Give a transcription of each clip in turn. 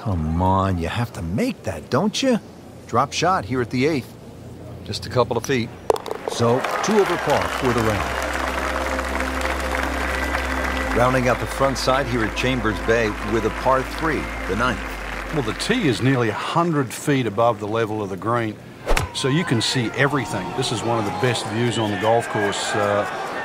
Come on, you have to make that, don't you? Drop shot here at the 8th. Just a couple of feet. So, 2 over par for the round. Rounding out the front side here at Chambers Bay with a par 3, the 9th. Well, the tee is nearly 100 feet above the level of the green, so you can see everything. This is one of the best views on the golf course.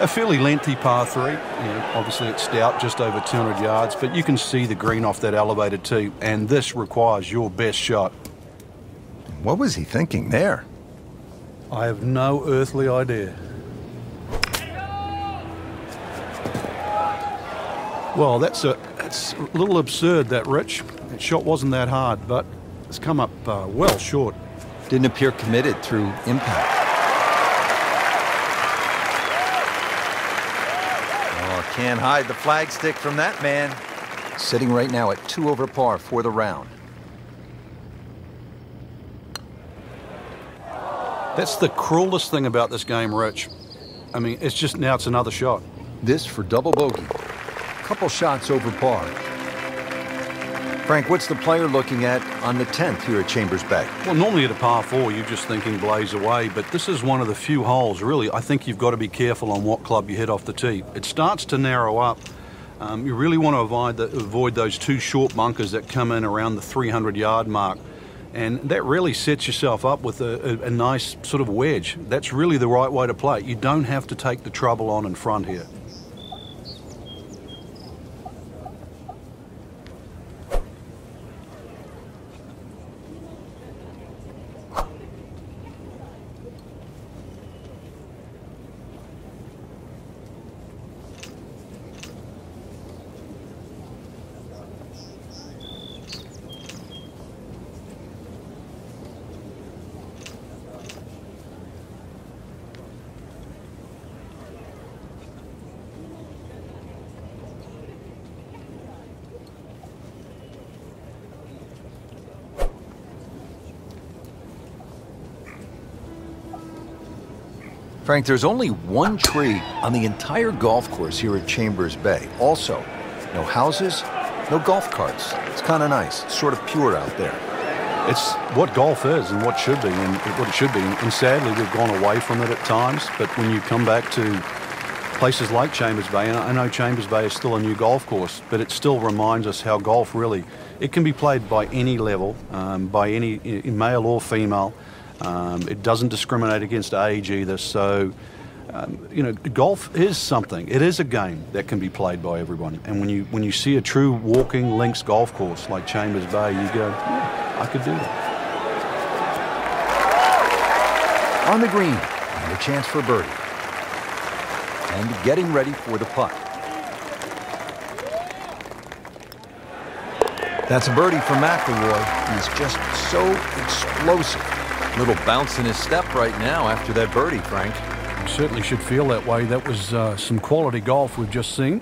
A fairly lengthy par 3. You know, obviously it's stout, just over 200 yards, but you can see the green off that elevated tee, and this requires your best shot. What was he thinking there? I have no earthly idea. Well, that's a little absurd, that, Rich. That shot wasn't that hard, but it's come up well short. Didn't appear committed through impact. Oh, can't hide the flagstick from that man. Sitting right now at 2 over par for the round. That's the cruelest thing about this game, Rich. I mean, it's just now it's another shot. This for double bogey. Couple shots over par. Frank, what's the player looking at on the 10th here at Chambers Bay? Well, normally at a par 4, you're just thinking blaze away, but this is one of the few holes, really, I think you've got to be careful on what club you hit off the tee. It starts to narrow up. You really want to avoid those 2 short bunkers that come in around the 300-yard mark. And that really sets yourself up with a nice sort of wedge. That's really the right way to play it. You don't have to take the trouble on in front here. Frank, there's only one tree on the entire golf course here at Chambers Bay. Also, no houses, no golf carts. It's kind of nice. It's sort of pure out there. It's what golf is and what should be, and what it should be. And sadly, we've gone away from it at times. But when you come back to places like Chambers Bay, and I know Chambers Bay is still a new golf course, but it still reminds us how golf really, it can be played by any level, by any male or female. It doesn't discriminate against age either. So, you know, golf is something. It is a game that can be played by everyone. And when you see a true walking links golf course like Chambers Bay, you go, yeah, I could do that. On the green, and a chance for birdie. And getting ready for the putt. That's a birdie for McIlroy. He's just so explosive. Little bounce in his step right now after that birdie, Frank. You certainly should feel that way. That was some quality golf we've just seen.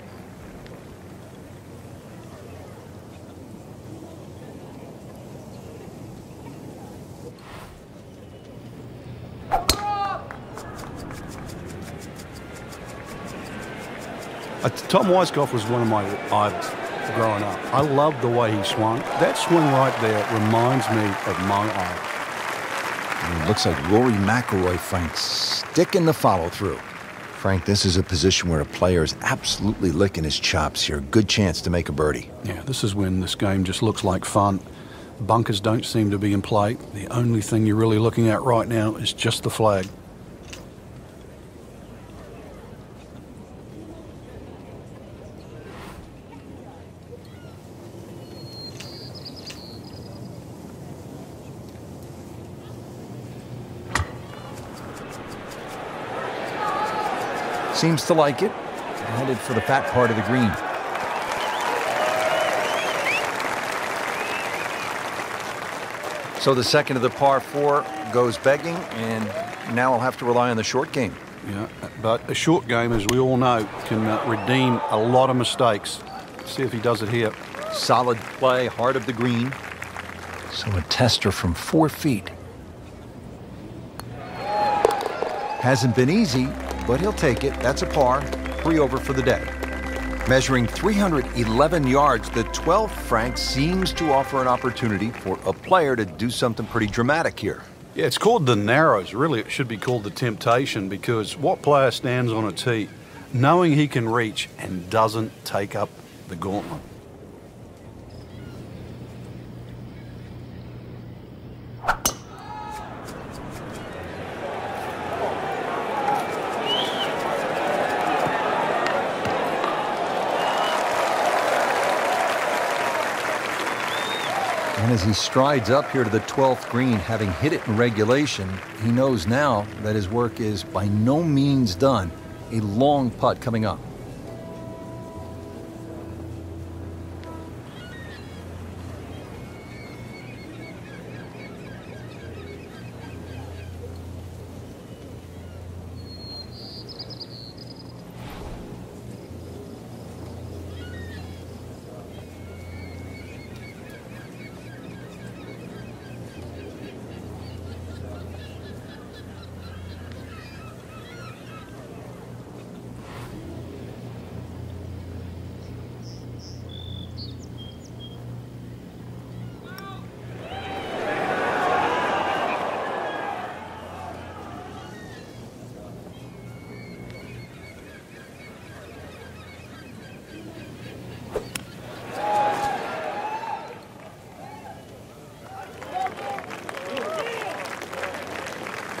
Tom Weiskopf was one of my idols growing up. I loved the way he swung. That swing right there reminds me of my idol. It looks like Rory McIlroy, Frank, sticking the follow-through. Frank, this is a position where a player is absolutely licking his chops here. Good chance to make a birdie. Yeah, this is when this game just looks like fun. Bunkers don't seem to be in play. The only thing you're really looking at right now is just the flag. Seems to like it. Headed for the fat part of the green. So the second of the par 4 goes begging, and now I'll have to rely on the short game. Yeah, but a short game, as we all know, can redeem a lot of mistakes. See if he does it here. Solid play, heart of the green. So a tester from 4 feet. Hasn't been easy, but he'll take it. That's a par. 3 over for the day. Measuring 311 yards, the 12th, Frank, seems to offer an opportunity for a player to do something pretty dramatic here. Yeah, it's called the Narrows. Really, it should be called the Temptation, because what player stands on a tee knowing he can reach and doesn't take up the gauntlet? And as he strides up here to the 12th green, having hit it in regulation, he knows now that his work is by no means done. A long putt coming up.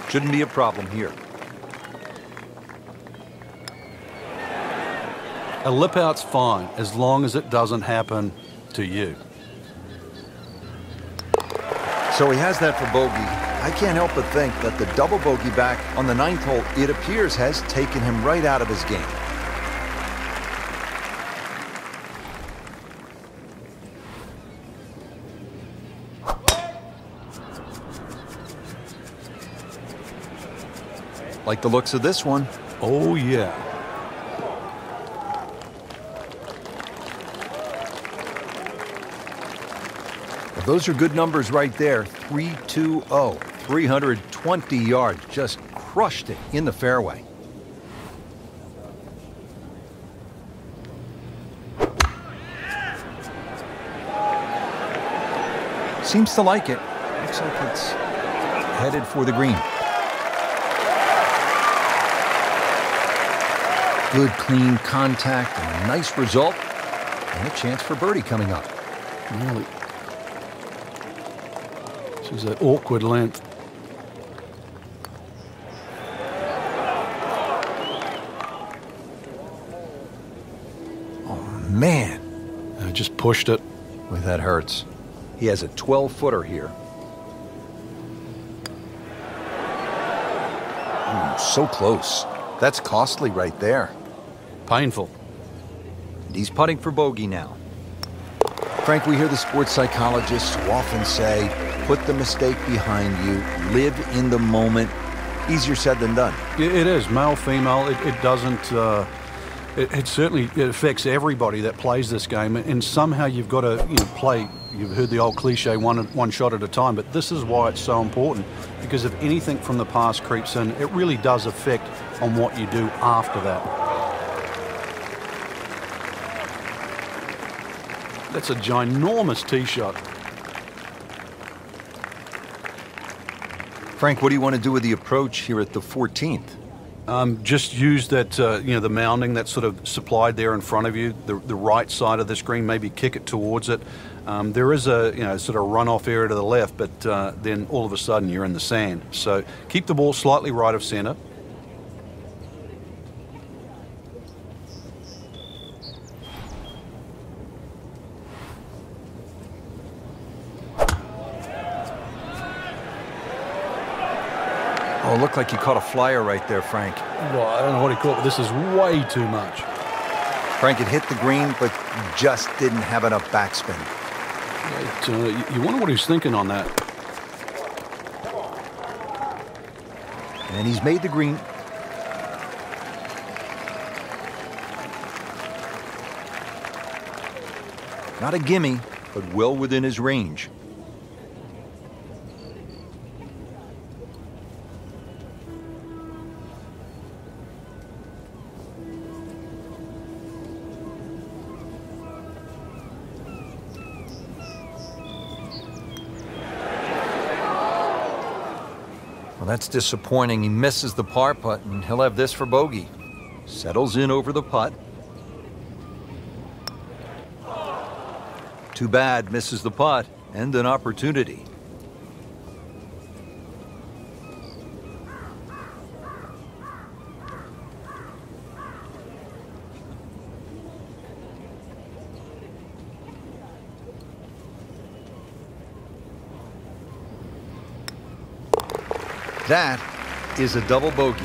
Shouldn't be a problem here. A lip out's fine as long as it doesn't happen to you. So he has that for bogey. I can't help but think that the double bogey back on the 9th hole, it appears, has taken him right out of his game. Like the looks of this one. Oh, yeah. Well, those are good numbers right there. 320, 320 yards. Just crushed it in the fairway. Seems to like it. Looks like it's headed for the green. Good, clean contact, and a nice result, and a chance for birdie coming up. Really. This is an awkward length. Oh, man. I just pushed it. Boy, that hurts. He has a 12-footer here. Ooh, so close. That's costly right there. Painful. And he's putting for bogey now. Frank, we hear the sports psychologists who often say, put the mistake behind you, live in the moment. Easier said than done. It is, male, female. It doesn't, it certainly affects everybody that plays this game. And somehow you've got to play, you've heard the old cliche, one shot at a time, but this is why it's so important. Because if anything from the past creeps in, it really does affect on what you do after that. That's a ginormous tee shot. Frank, what do you want to do with the approach here at the 14th? Just use that, the mounding that's sort of supplied there in front of you, the right side of the screen, maybe kick it towards it. There is a, sort of runoff area to the left, but then all of a sudden you're in the sand. So keep the ball slightly right of center. Oh, it looked like you caught a flyer right there, Frank. Well, I don't know what he caught, but this is way too much. Frank had hit the green, but just didn't have enough backspin. You wonder what he's thinking on that. And he's made the green. Not a gimme, but well within his range. Well, that's disappointing. He misses the par putt, and he'll have this for bogey. Settles in over the putt. Too bad, misses the putt and an opportunity. That is a double bogey.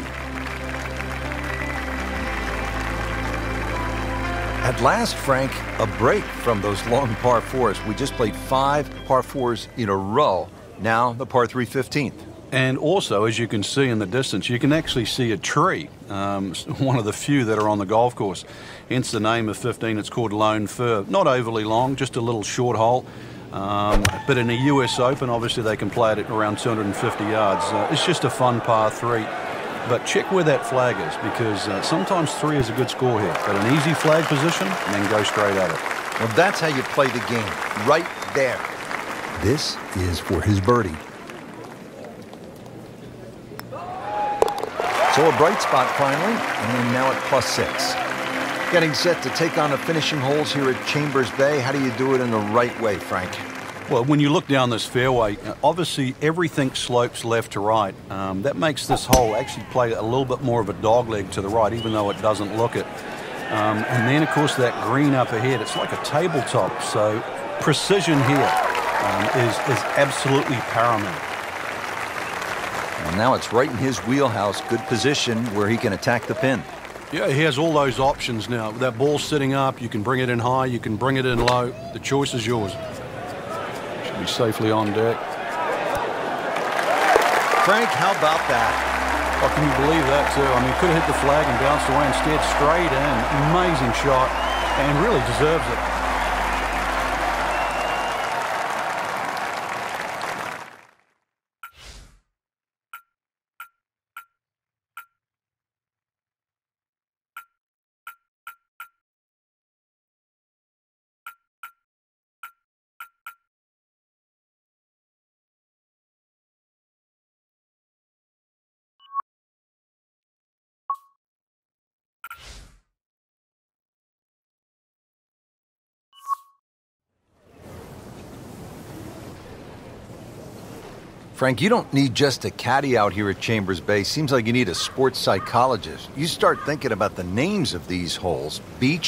At last, Frank, a break from those long par fours. We just played 5 par fours in a row. Now the par 3 15th. And also, as you can see in the distance, you can actually see a tree, one of the few that are on the golf course. Hence the name of 15, it's called Lone Fir. Not overly long, just a little short hole. But in a US Open, obviously they can play it at around 250 yards. It's just a fun par 3. But check where that flag is, because sometimes 3 is a good score here. But an easy flag position, and then go straight at it. Well, that's how you play the game, right there. This is for his birdie. So a bright spot finally, and now at +6. Getting set to take on the finishing holes here at Chambers Bay. How do you do it in the right way, Frank? Well, when you look down this fairway, obviously everything slopes left to right. That makes this hole actually play a little bit more of a dogleg to the right, even though it doesn't look it. And then, of course, that green up ahead, it's like a tabletop. So precision here is absolutely paramount. Well, now it's right in his wheelhouse. Good position where he can attack the pin. Yeah, he has all those options now. That ball sitting up, you can bring it in high, you can bring it in low. The choice is yours. Should be safely on deck. Frank, how about that? Oh, can you believe that, too? I mean, could have hit the flag and bounced away. Instead, straight in. Amazing shot, and really deserves it. Frank, you don't need just a caddy out here at Chambers Bay. Seems like you need a sports psychologist. You start thinking about the names of these holes. Beach.